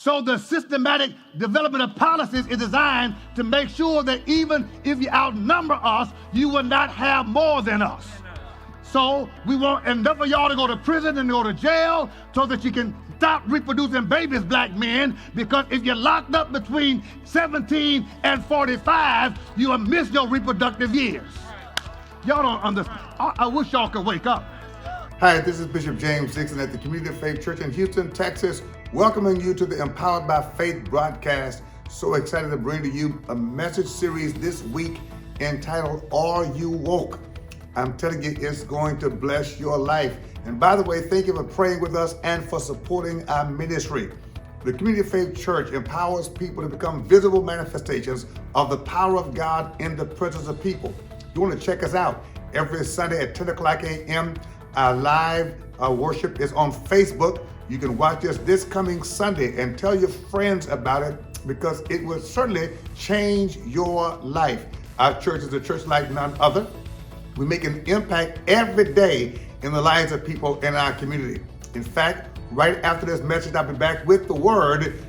So the systematic development of policies is designed to make sure that even if you outnumber us, you will not have more than us. So we want enough of y'all to go to prison and go to jail so that you can stop reproducing babies, black men, because if you're locked up between 17 and 45, you will miss your reproductive years. Y'all don't understand. I wish y'all could wake up. Hi, this is Bishop James Dixon at the Community of Faith Church in Houston, Texas, welcoming you to the Empowered by Faith broadcast. So excited to bring to you a message series this week entitled, Are You Woke? I'm telling you, it's going to bless your life. And by the way, thank you for praying with us and for supporting our ministry. The Community of Faith Church empowers people to become visible manifestations of the power of God in the presence of people. You want to check us out every Sunday at 10 o'clock a.m. Our live worship is on Facebook. You can watch us this coming Sunday and tell your friends about it because it will certainly change your life. Our church is a church like none other. We make an impact every day in the lives of people in our community. In fact, right after this message, I'll be back with the word,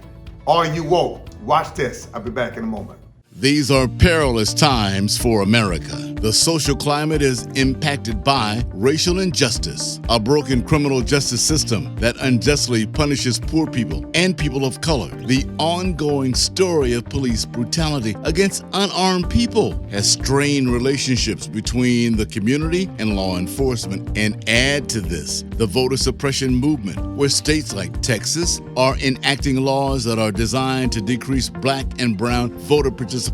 Are You Woke? Watch this. I'll be back in a moment. These are perilous times for America. The social climate is impacted by racial injustice, a broken criminal justice system that unjustly punishes poor people and people of color. The ongoing story of police brutality against unarmed people has strained relationships between the community and law enforcement. And add to this, the voter suppression movement, where states like Texas are enacting laws that are designed to decrease black and brown voter participation.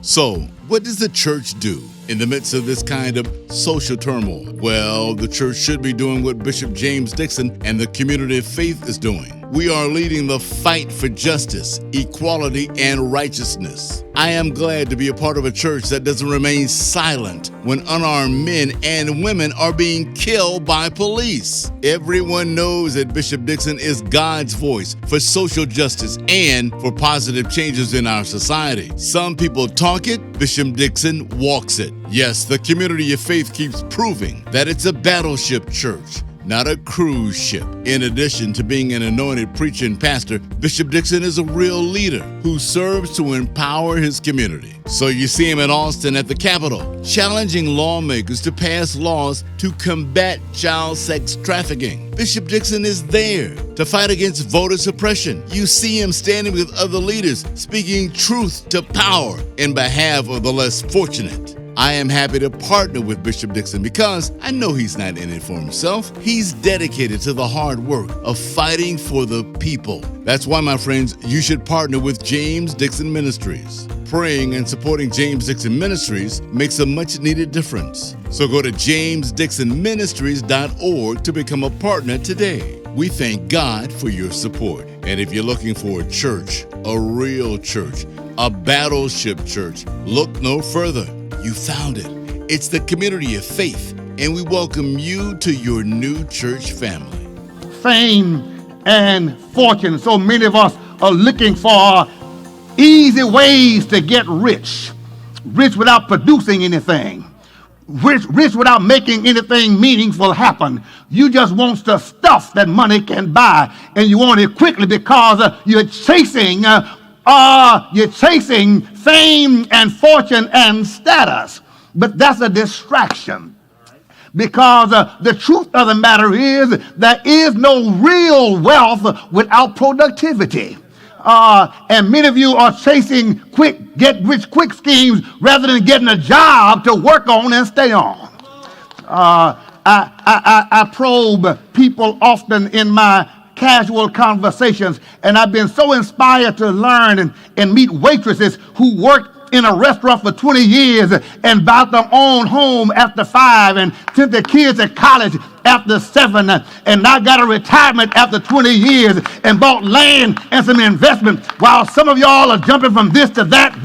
So, what does the church do in the midst of this kind of social turmoil? Well, the church should be doing what Bishop James Dixon and the Community of Faith is doing. We are leading the fight for justice, equality, and righteousness. I am glad to be a part of a church that doesn't remain silent when unarmed men and women are being killed by police. Everyone knows that Bishop Dixon is God's voice for social justice and for positive changes in our society. Some people talk it, Bishop Dixon walks it. Yes, the Community of Faith keeps proving that it's a battleship church, not a cruise ship. In addition to being an anointed preacher and pastor, Bishop Dixon is a real leader who serves to empower his community. So you see him in Austin at the Capitol, challenging lawmakers to pass laws to combat child sex trafficking. Bishop Dixon is there to fight against voter suppression. You see him standing with other leaders, speaking truth to power in behalf of the less fortunate. I am happy to partner with Bishop Dixon because I know he's not in it for himself. He's dedicated to the hard work of fighting for the people. That's why, my friends, you should partner with James Dixon Ministries. Praying and supporting James Dixon Ministries makes a much-needed difference. So go to jamesdixonministries.org to become a partner today. We thank God for your support. And if you're looking for a church, a real church, a battleship church, look no further. You found it. It's the Community of Faith, and we welcome you to your new church family. Fame and fortune. So many of us are looking for easy ways to get rich. Rich without producing anything. Rich without making anything meaningful happen. You just want the stuff that money can buy, and you want it quickly because you're chasing fame and fortune and status. But that's a distraction. Because the truth of the matter is there is no real wealth without productivity. And many of you are chasing get-rich-quick schemes rather than getting a job to work on and stay on. I probe people often in my casual conversations, and I've been so inspired to learn and meet waitresses who worked in a restaurant for 20 years and bought their own home after 5 and sent their kids to college after 7 and now got a retirement after 20 years and bought land and some investment, while some of y'all are jumping from this to that,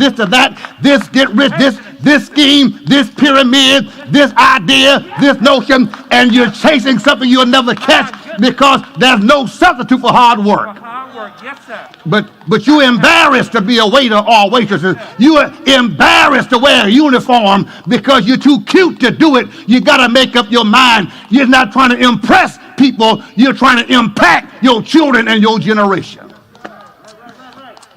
this get rich, this scheme, this pyramid, this idea, this notion, and you're chasing something you'll never catch because there's no substitute for hard work. Yes, sir. But you're embarrassed to be a waiter or a waitress. You are embarrassed to wear a uniform because you're too cute to do it. You got to make up your mind. You're not trying to impress people. You're trying to impact your children and your generation.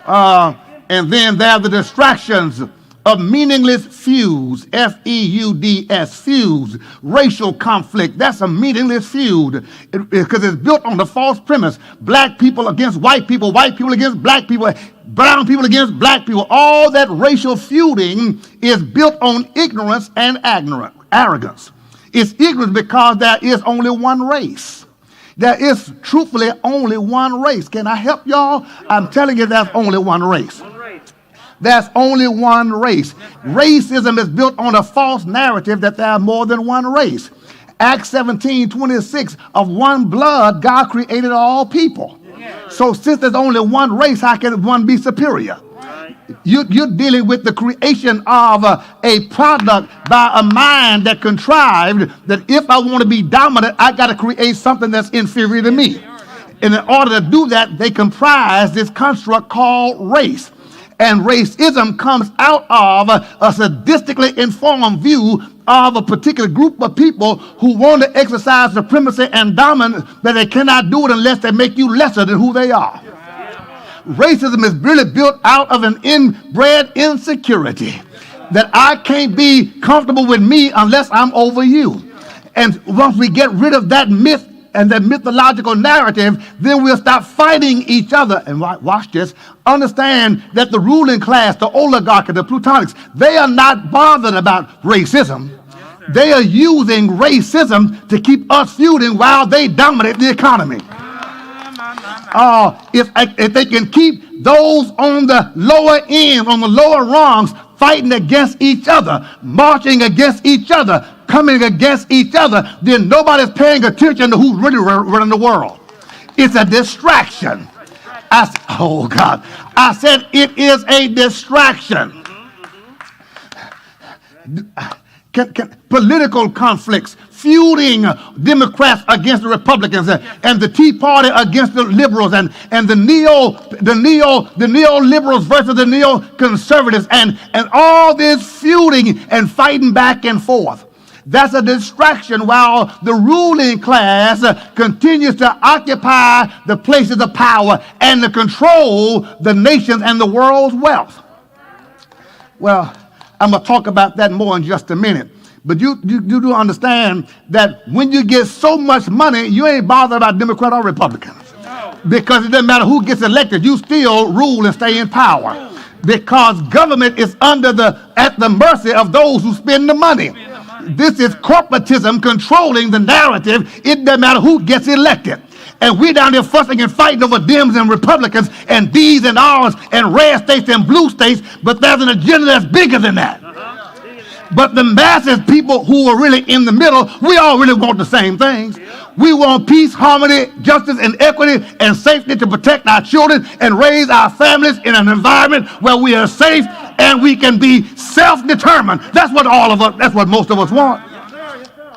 And then there are the distractions of meaningless feuds, F-E-U-D-S, feuds, racial conflict. That's a meaningless feud because it's built on the false premise. Black people against white people against black people, brown people against black people. All that racial feuding is built on ignorance and arrogance. It's ignorance because there is only one race. There is truthfully only one race. Can I help y'all? I'm telling you there's only one race. There's only one race. Racism is built on a false narrative that there are more than one race. Acts 17:26, of one blood God created all people. So since there's only one race, how can one be superior? You're dealing with the creation of a product by a mind that contrived that if I want to be dominant, I got to create something that's inferior to me. And in order to do that, they comprise this construct called race. And racism comes out of a sadistically informed view of a particular group of people who want to exercise supremacy and dominance, but they cannot do it unless they make you lesser than who they are. Racism is really built out of an inbred insecurity that I can't be comfortable with me unless I'm over you. And once we get rid of that myth and that mythological narrative, then we'll stop fighting each other. And watch this. Understand that the ruling class, the oligarchy, the plutonics, they are not bothered about racism. They are using racism to keep us feuding while they dominate the economy. If they can keep those on the lower end, on the lower rungs, fighting against each other, marching against each other, coming against each other, then nobody's paying attention to who's really running the world. It's a distraction. Oh God. I said it is a distraction. Political conflicts, feuding Democrats against the Republicans and the Tea Party against the liberals and the neoliberals versus the neoconservatives and all this feuding and fighting back and forth. That's a distraction while the ruling class continues to occupy the places of power and to control the nations and the world's wealth. Well, I'm going to talk about that more in just a minute. But you do understand that when you get so much money, you ain't bothered about Democrat or Republican. Because it doesn't matter who gets elected, you still rule and stay in power. Because government is at the mercy of those who spend the money. This is corporatism controlling the narrative. It doesn't matter who gets elected. And we're down there fussing and fighting over Dems and Republicans and D's and R's and red states and blue states, but there's an agenda that's bigger than that. But the masses, people who are really in the middle, we all really want the same things. We want peace, harmony, justice, and equity, and safety to protect our children and raise our families in an environment where we are safe and we can be self-determined. That's what most of us want.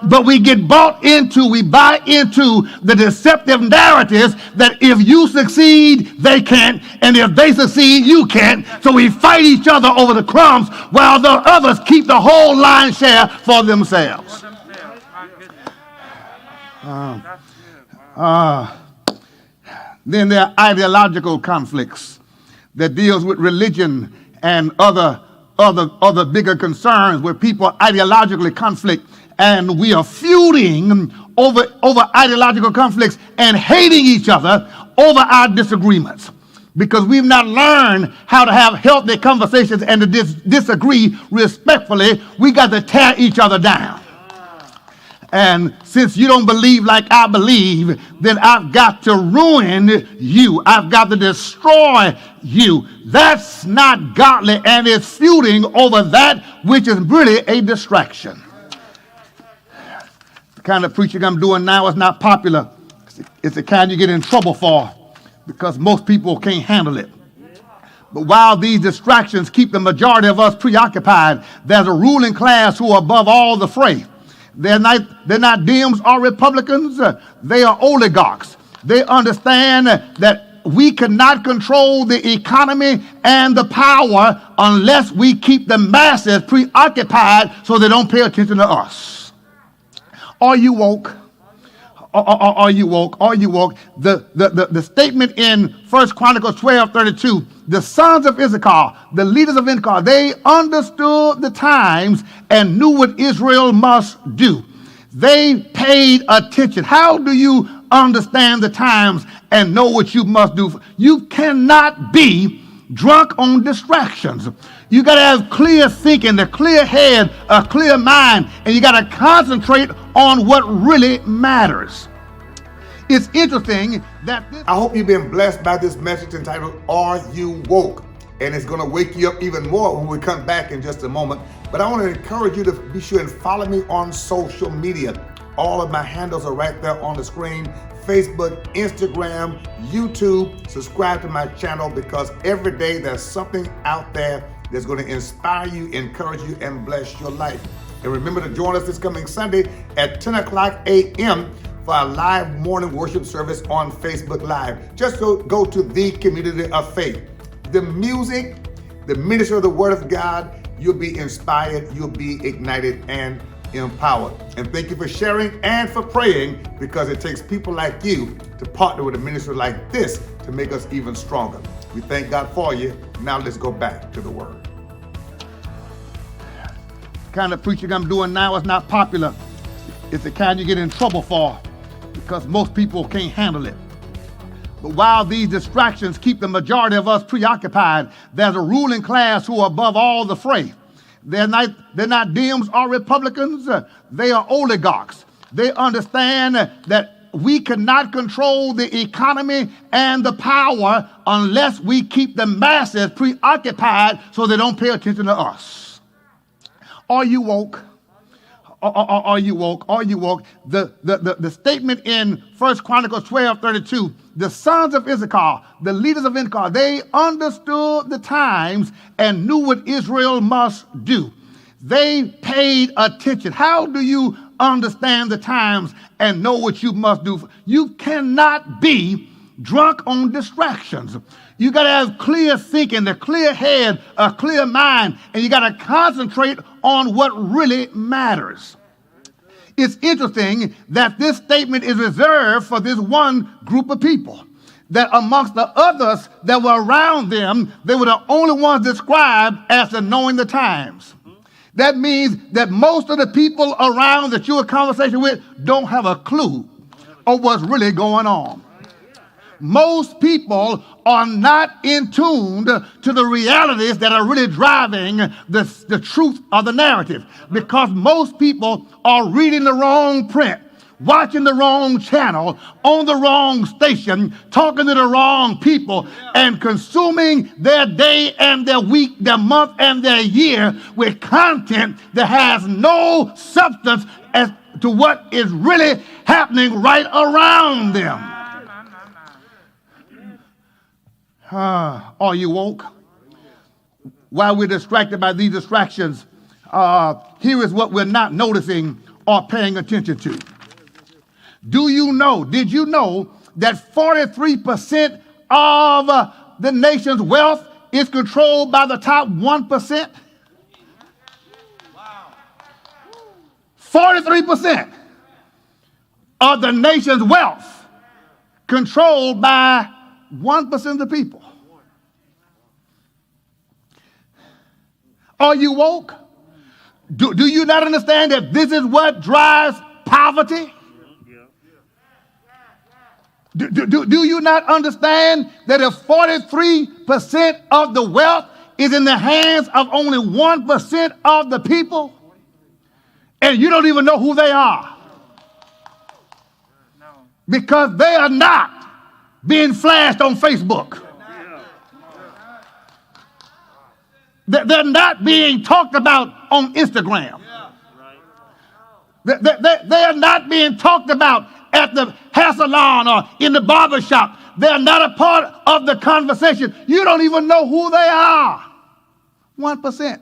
But we buy into the deceptive narratives that if you succeed, they can't, and if they succeed, you can't. So we fight each other over the crumbs while the others keep the whole lion's share for themselves. Then there are ideological conflicts that deals with religion and other bigger concerns where people ideologically conflict. And we are feuding over ideological conflicts and hating each other over our disagreements. Because we've not learned how to have healthy conversations and to disagree respectfully. We got to tear each other down. And since you don't believe like I believe, then I've got to ruin you. I've got to destroy you. That's not godly, and it's feuding over that which is really a distraction. Kind of preaching I'm doing now is not popular. It's the kind you get in trouble for because most people can't handle it. But while these distractions keep the majority of us preoccupied, there's a ruling class who are above all the fray. They're not Dems or Republicans. They are oligarchs. They understand that we cannot control the economy and the power unless we keep the masses preoccupied so they don't pay attention to us. Are you woke? Are you woke? Are you woke? The statement in 1 Chronicles 12:32, the sons of Issachar, the leaders of Issachar, they understood the times and knew what Israel must do. They paid attention. How do you understand the times and know what you must do? You cannot be drunk on distractions. You got to have clear thinking, a clear head, a clear mind, and you got to concentrate on what really matters. It's interesting that I hope you've been blessed by this message entitled, Are You Woke? And it's going to wake you up even more when we come back in just a moment. But I want to encourage you to be sure and follow me on social media. All of my handles are right there on the screen. Facebook, Instagram, YouTube. Subscribe to my channel, because every day there's something out there that's going to inspire you, encourage you, and bless your life. And remember to join us this coming Sunday at 10 o'clock a.m. for our live morning worship service on Facebook Live. Just go to the Community of Faith. The music, the ministry of the Word of God, you'll be inspired, you'll be ignited and empowered. And thank you for sharing and for praying, because it takes people like you to partner with a ministry like this to make us even stronger. We thank God for you. Now let's go back to the Word. the kind of preaching I'm doing now is not popular. It's the kind you get in trouble for, because most people can't handle it. But while these distractions keep the majority of us preoccupied, there's a ruling class who are above all the fray. They're not Dems or Republicans. They are oligarchs. They understand that we cannot control the economy and the power unless we keep the masses preoccupied so they don't pay attention to us. Are you woke? Are you woke? Are you woke? The statement in 1 Chronicles 12:32, the sons of Issachar, the leaders of Issachar, they understood the times and knew what Israel must do. They paid attention. How do you understand the times and know what you must do? You cannot be drunk on distractions. You got to have clear thinking, a clear head, a clear mind, and you got to concentrate on what really matters. It's interesting that this statement is reserved for this one group of people, that amongst the others that were around them, they were the only ones described as the knowing the times. That means that most of the people around that you're in conversation with don't have a clue of what's really going on. Most people are not in tune to the realities that are really driving the truth of the narrative, because most people are reading the wrong print, watching the wrong channel, on the wrong station, talking to the wrong people, and consuming their day and their week, their month and their year with content that has no substance as to what is really happening right around them. Are you woke? While we're distracted by these distractions, here is what we're not noticing or paying attention to. Did you know that 43% of the nation's wealth is controlled by the top 1%? 43% of the nation's wealth controlled by 1% of the people. Are you woke? Do you not understand that this is what drives poverty? Do you not understand that if 43% of the wealth is in the hands of only 1% of the people, and you don't even know who they are? Because they are not being flashed on Facebook. They're not being talked about on Instagram. They are not being talked about at the hair salon or in the barber shop. They're not a part of the conversation. You don't even know who they are. 1%.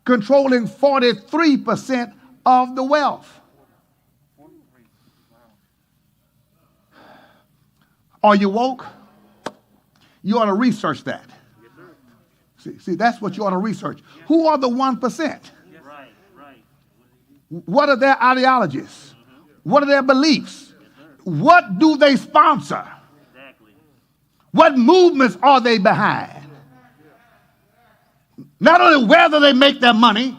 Controlling 43% of the wealth. Are you woke? You ought to research that. See, that's what you ought to research. Who are the 1%? What are their ideologies? What are their beliefs? What do they sponsor? What movements are they behind? Not only whether they make their money,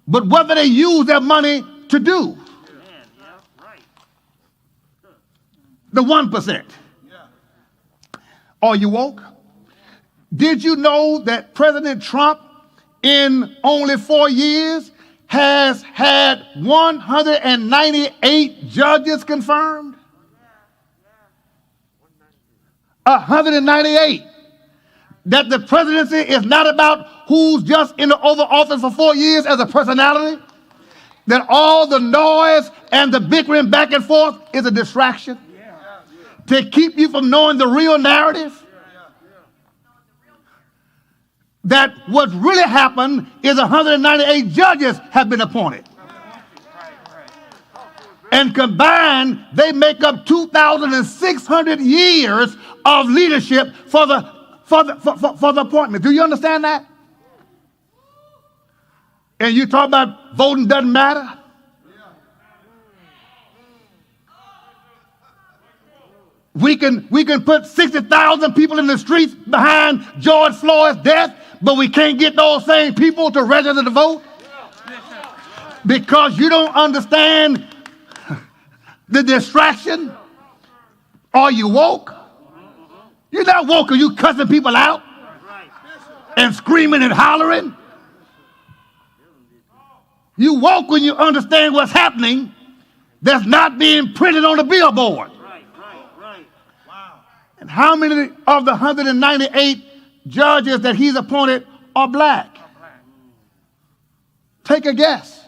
but whether they use their money to do. The 1%. Are you woke? Did you know that President Trump, in only 4 years, has had 198 judges confirmed? 198. That the presidency is not about who's just in the Oval Office for 4 years as a personality. That all the noise and the bickering back and forth is a distraction to keep you from knowing the real narrative. That what's really happened is 198 judges have been appointed. And combined, they make up 2,600 years of leadership for the appointment. Do you understand that? And you talk about voting doesn't matter? We can put 60,000 people in the streets behind George Floyd's death, but we can't get those same people to register to vote? Because you don't understand the distraction? Are you woke? You're not woke. Are you cussing people out and screaming and hollering? You woke when you understand what's happening that's not being printed on the billboard. And how many of the 198 judges that he's appointed are black? Take a guess.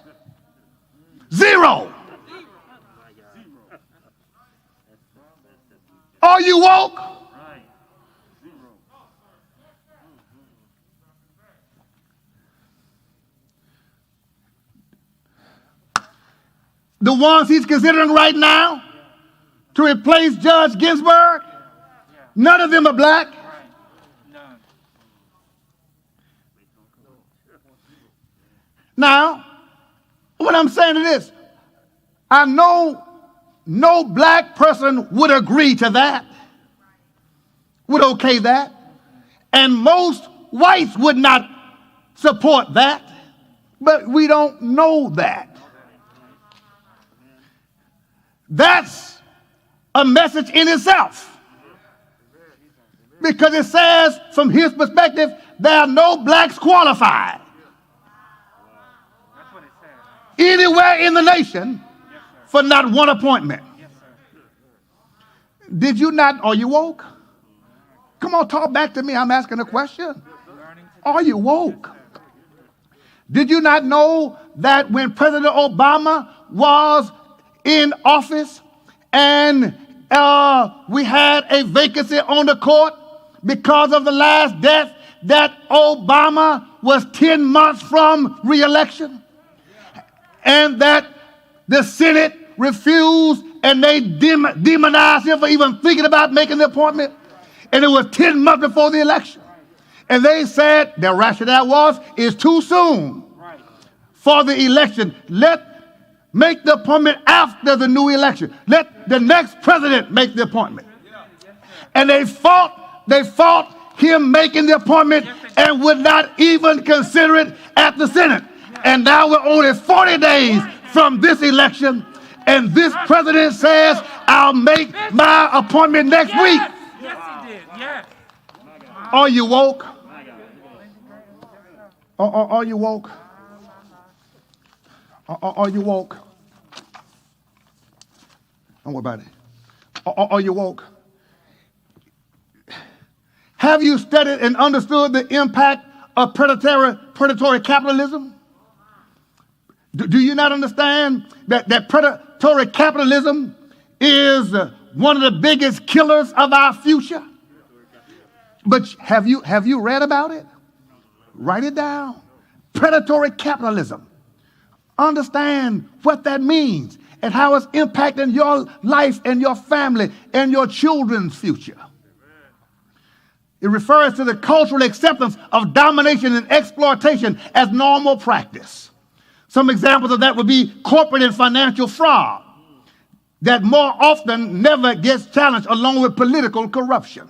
0. Are you woke? The ones he's considering right now to replace Judge Ginsburg, none of them are black. Now, what I'm saying is this. I know no black person would agree to that, would okay that, and most whites would not support that, but we don't know that. That's a message in itself. Because it says, from his perspective, there are no blacks qualified anywhere in the nation for not one appointment. Did you not? Are you woke? Come on, talk back to me. I'm asking a question. Are you woke? Did you not know that when President Obama was in office and we had a vacancy on the court because of the last death, that Obama was 10 months from re-election, and that the Senate refused and they demonized him for even thinking about making the appointment, and it was 10 months before the election. And they said their rationale was, it's too soon for the election. Make the appointment after the new election. Let the next president make the appointment. And they fought him making the appointment and would not even consider it at the Senate. And now we're only 40 days from this election, and this president says, I'll make my appointment next week. Yes, he did. Yes. Are you woke? Are you woke? Are you woke? Don't worry about it. Are you woke? Have you studied and understood the impact of predatory capitalism? Do you not understand that predatory capitalism is one of the biggest killers of our future? But have you read about it? Write it down. Predatory capitalism. Understand what that means and how it's impacting your life and your family and your children's future. It refers to the cultural acceptance of domination and exploitation as normal practice. Some examples of that would be corporate and financial fraud, that more often never gets challenged, along with political corruption.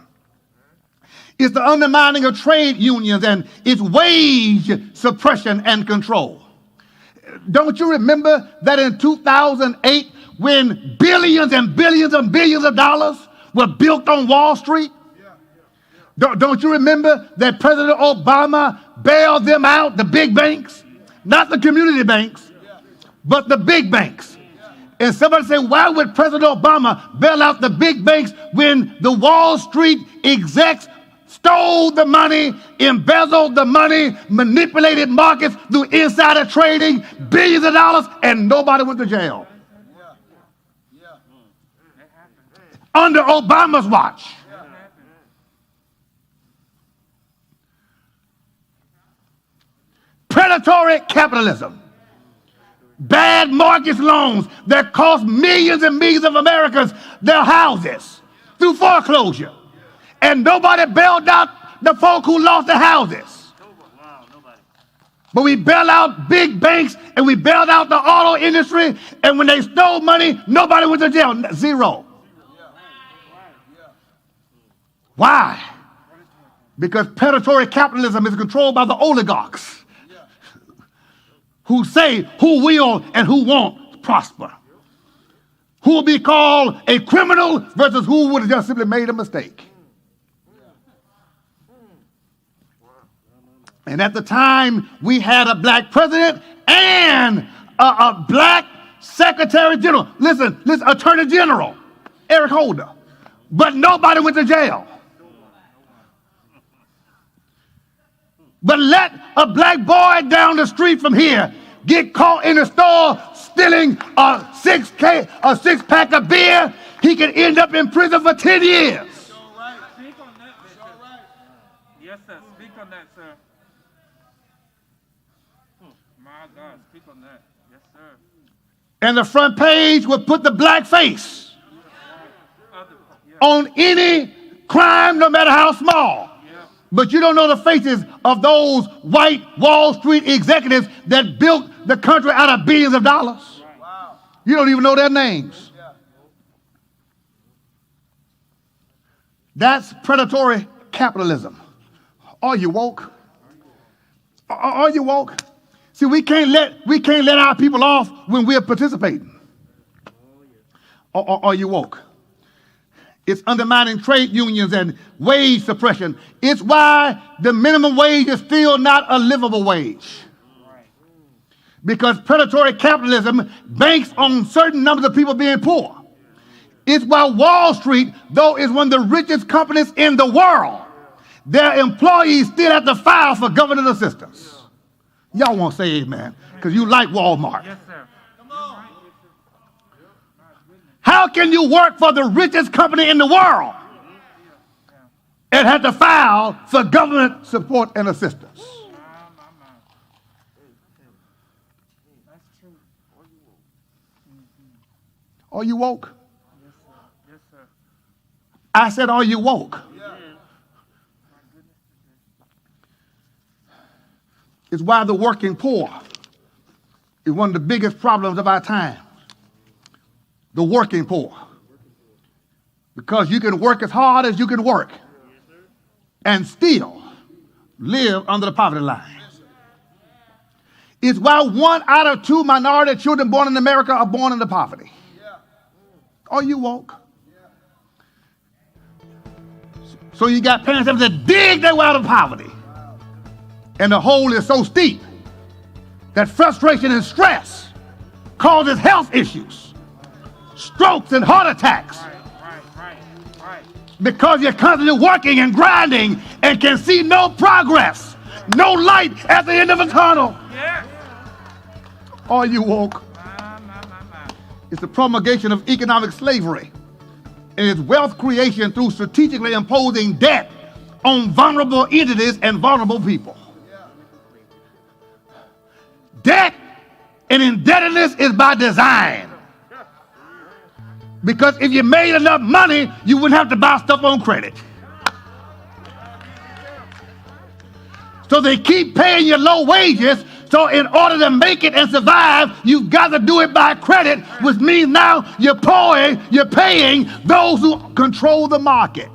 It's the undermining of trade unions and its wage suppression and control. Don't you remember that in 2008, when billions and billions and billions of dollars were built on Wall Street? Don't you remember that President Obama bailed them out, the big banks? Not the community banks, but the big banks. And somebody said, why would President Obama bail out the big banks when the Wall Street execs stole the money, embezzled the money, manipulated markets through insider trading, billions of dollars, and nobody went to jail? Under Obama's watch. Predatory capitalism. Bad mortgage loans that cost millions and millions of Americans their houses through foreclosure. And nobody bailed out the folk who lost their houses. But we bailed out big banks and we bailed out the auto industry, and when they stole money, nobody went to jail. Zero. Why? Because predatory capitalism is controlled by the oligarchs, who say who will and who won't prosper, who will be called a criminal versus who would have just simply made a mistake. And at the time, we had a black president and a black secretary general. Listen, Attorney General, Eric Holder. But nobody went to jail. But let a black boy down the street from here get caught in the store stealing a six-pack of beer, he can end up in prison for 10 years. Speak on that, Bishop. Yes, sir. Speak on that, sir. My God, speak on that. Yes, sir. And the front page would put the black face on any crime, no matter how small. But you don't know the faces of those white Wall Street executives that built the country out of billions of dollars. Wow. You don't even know their names. Yeah. That's predatory capitalism. Are you woke? Are you woke? See, we can't let our people off when we're participating. Are you woke? It's undermining trade unions and wage suppression. It's why the minimum wage is still not a livable wage. Because predatory capitalism banks on certain numbers of people being poor. It's why Wall Street, though is one of the richest companies in the world, their employees still have to file for government assistance. Y'all won't say amen, because you like Walmart. Yes, sir. How can you work for the richest company in the world and have to file for government support and assistance? Are you woke? Yes, sir. I said, are you woke? It's why the working poor is one of the biggest problems of our time. The working poor. Because you can work as hard as you can work and still live under the poverty line. It's why 1 out of 2 minority children born in America are born into poverty. Are you woke? So you got parents that have to dig their way out of poverty. And the hole is so steep that frustration and stress causes health issues, strokes and heart attacks. Right. Because you're constantly working and grinding and can see no progress, no light at the end of a tunnel. Yes. Are you woke? It's the promulgation of economic slavery and its wealth creation through strategically imposing debt on vulnerable entities and vulnerable people. Debt and indebtedness is by design. Because if you made enough money, you wouldn't have to buy stuff on credit. So they keep paying you low wages So in order to make it and survive, you've got to do it by credit, which means now you're paying those who control the market.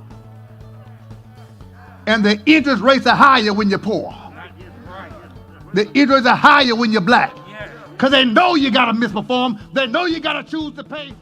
And the interest rates are higher when you're poor. The interest are higher when you're black. Because they know you got to misperform. They know you got to choose to pay.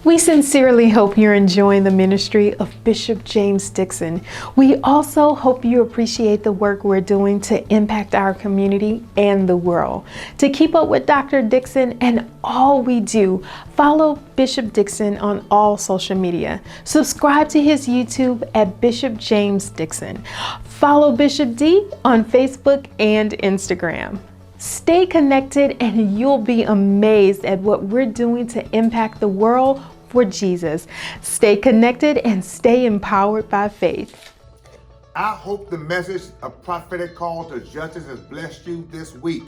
We sincerely hope you're enjoying the ministry of Bishop James Dixon. We also hope you appreciate the work we're doing to impact our community and the world. To keep up with Dr. Dixon and all we do, follow Bishop Dixon on all social media. Subscribe to his YouTube at Bishop James Dixon. Follow Bishop D on Facebook and Instagram. Stay connected and you'll be amazed at what we're doing to impact the world for Jesus. Stay connected and stay empowered by faith. I hope the message, A Prophetic Call to Justice, has blessed you this week.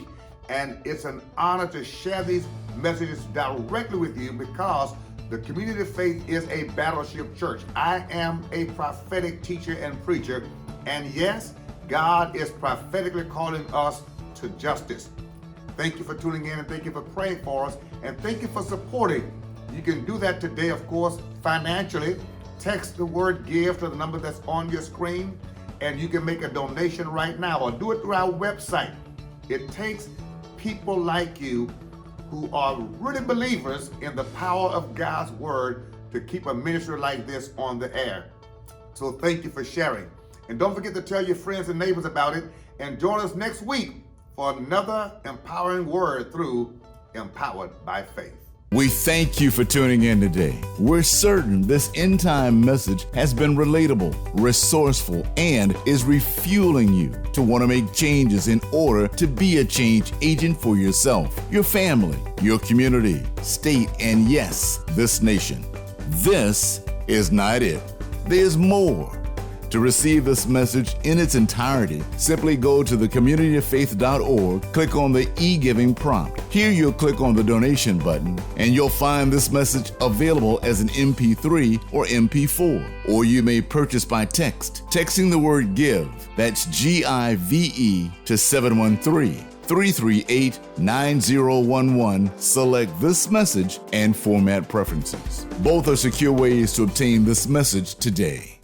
And it's an honor to share these messages directly with you because the Community of Faith is a battleship church. I am a prophetic teacher and preacher. And yes, God is prophetically calling us to justice. Thank you for tuning in and thank you for praying for us and thank you for supporting. You can do that today, of course, financially. Text the word GIVE to the number that's on your screen and you can make a donation right now or do it through our website. It takes people like you who are really believers in the power of God's word to keep a ministry like this on the air. So thank you for sharing. And don't forget to tell your friends and neighbors about it and join us next week for another empowering word through Empowered by Faith. We thank you for tuning in today. We're certain this end-time message has been relatable, resourceful, and is refueling you to want to make changes in order to be a change agent for yourself, your family, your community, state, and yes, this nation. This is not it. There's more. To receive this message in its entirety, simply go to thecommunityoffaith.org, click on the e-giving prompt. Here you'll click on the donation button, and you'll find this message available as an MP3 or MP4. Or you may purchase by text, texting the word GIVE, that's G-I-V-E, to 713-338-9011. Select this message and format preferences. Both are secure ways to obtain this message today.